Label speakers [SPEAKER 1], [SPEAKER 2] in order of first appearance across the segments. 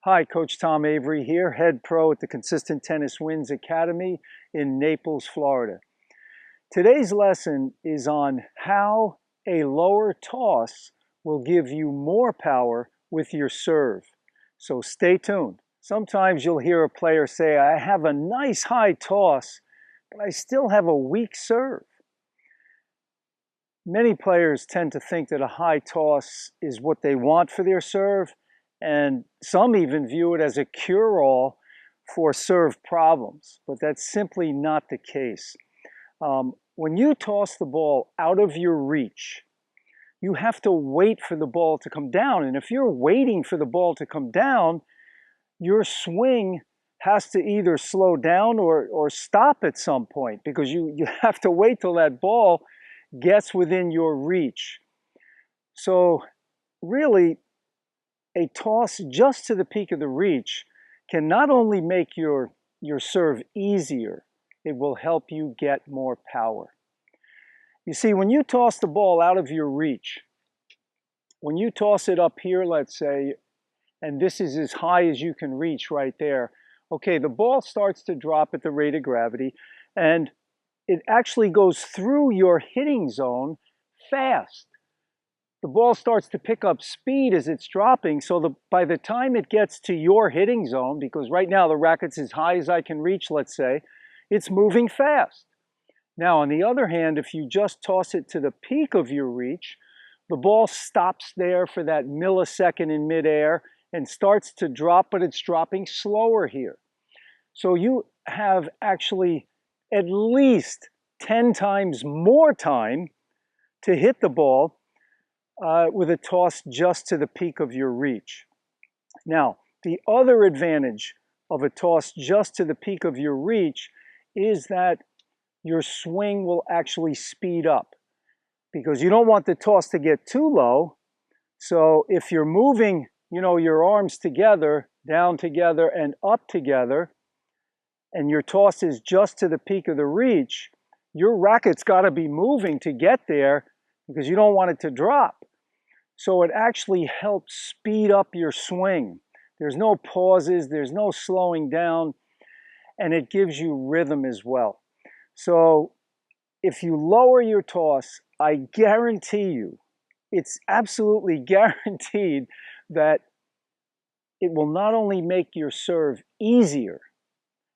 [SPEAKER 1] Hi, Coach Tom Avery here, head pro at the Consistent Tennis Wins Academy in Naples, Florida. Today's lesson is on how a lower toss will give you more power with your serve. So stay tuned. Sometimes you'll hear a player say, I have a nice high toss, but I still have a weak serve. Many players tend to think that a high toss is what they want for their serve, and some even view it as a cure-all for serve problems, but that's simply not the case. When you toss the ball out of your reach, you have to wait for the ball to come down, and if you're waiting for the ball to come down, your swing has to either slow down or stop at some point, because you have to wait till that ball gets within your reach. So really, a toss just to the peak of the reach can not only make your serve easier, it will help you get more power. You see, when you toss the ball out of your reach, when you toss it up here, let's say, and this is as high as you can reach right there, okay, the ball starts to drop at the rate of gravity, and it actually goes through your hitting zone fast. The ball starts to pick up speed as it's dropping, so by the time it gets to your hitting zone, because right now the racket's as high as I can reach, let's say, it's moving fast. Now, on the other hand, if you just toss it to the peak of your reach, the ball stops there for that millisecond in midair and starts to drop, but it's dropping slower here. So you have actually at least 10 times more time to hit the ball with a toss just to the peak of your reach. Now, the other advantage of a toss just to the peak of your reach is that your swing will actually speed up, because you don't want the toss to get too low. So if you're moving, your arms together, down together, and up together, and your toss is just to the peak of the reach, your racket's got to be moving to get there, because you don't want it to drop. So it actually helps speed up your swing. There's no pauses, there's no slowing down, and it gives you rhythm as well. So if you lower your toss, I guarantee you, it's absolutely guaranteed that it will not only make your serve easier,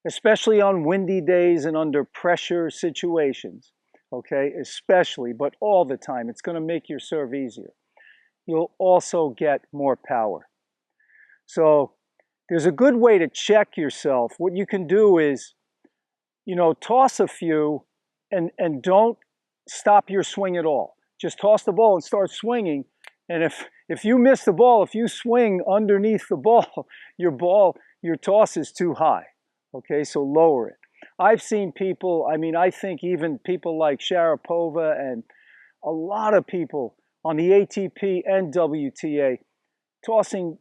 [SPEAKER 1] especially on windy days and under pressure situations, okay, especially, but all the time, it's going to make your serve easier. You'll also get more power. So there's a good way to check yourself. What you can do is, toss a few and don't stop your swing at all. Just toss the ball and start swinging. And if you miss the ball, if you swing underneath the ball, your toss is too high. Okay, so lower it. I've seen people, I think even people like Sharapova and a lot of people on the ATP and WTA tossing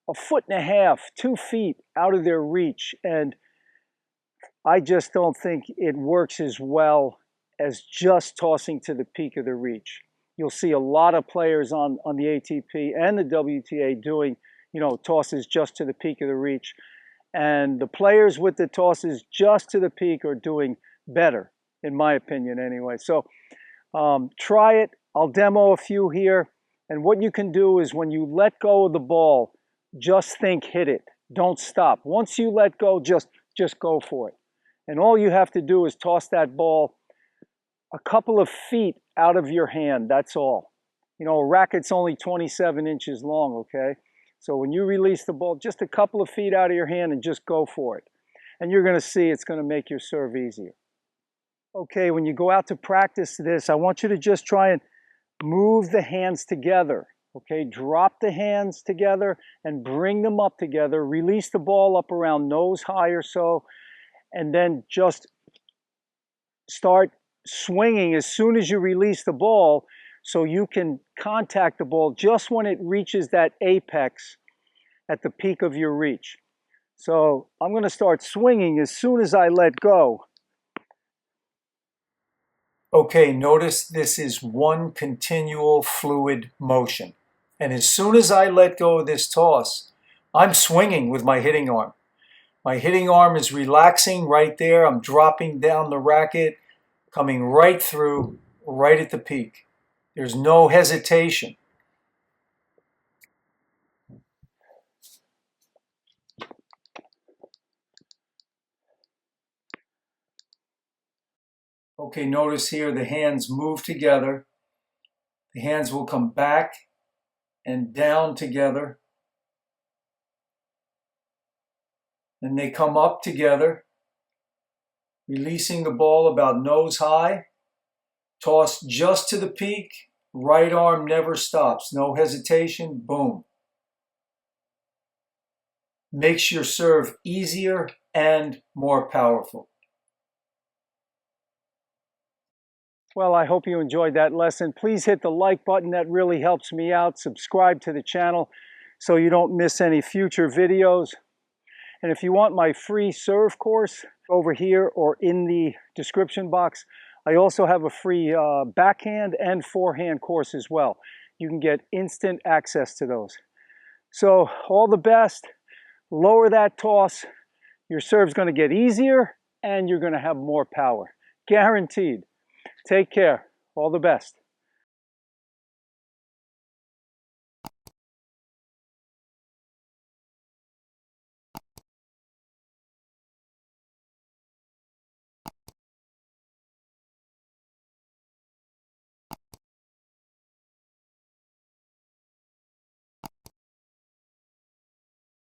[SPEAKER 1] 1.5 feet, 2 feet out of their reach. And I just don't think it works as well as just tossing to the peak of the reach. You'll see a lot of players on the ATP and the WTA doing, tosses just to the peak of the reach. And the players with the tosses just to the peak are doing better, in my opinion anyway. So try it. I'll demo a few here. And what you can do is when you let go of the ball, just think hit it. Don't stop. Once you let go, just go for it. And all you have to do is toss that ball a couple of feet out of your hand. That's all. A racket's only 27 inches long, okay? So when you release the ball, just a couple of feet out of your hand and just go for it. And you're going to see it's going to make your serve easier. Okay, when you go out to practice this, I want you to just try and move the hands together. Okay, drop the hands together and bring them up together. Release the ball up around nose high or so. And then just start swinging as soon as you release the ball, so you can contact the ball just when it reaches that apex at the peak of your reach. So I'm going to start swinging as soon as I let go. Okay, notice this is one continual fluid motion. And as soon as I let go of this toss, I'm swinging with my hitting arm. My hitting arm is relaxing right there. I'm dropping down the racket, coming right through, right at the peak. There's no hesitation. Okay, notice here the hands move together. The hands will come back and down together. Then they come up together, releasing the ball about nose high. Toss just to the peak. Right arm never stops. No hesitation. Boom. Makes your serve easier and more powerful. Well, I hope you enjoyed that lesson. Please hit the like button. That really helps me out. Subscribe to the channel so you don't miss any future videos. And if you want my free serve course over here or in the description box, I also have a free backhand and forehand course as well. You can get instant access to those. So all the best. Lower that toss. Your serve's going to get easier and you're going to have more power. Guaranteed. Take care. All the best.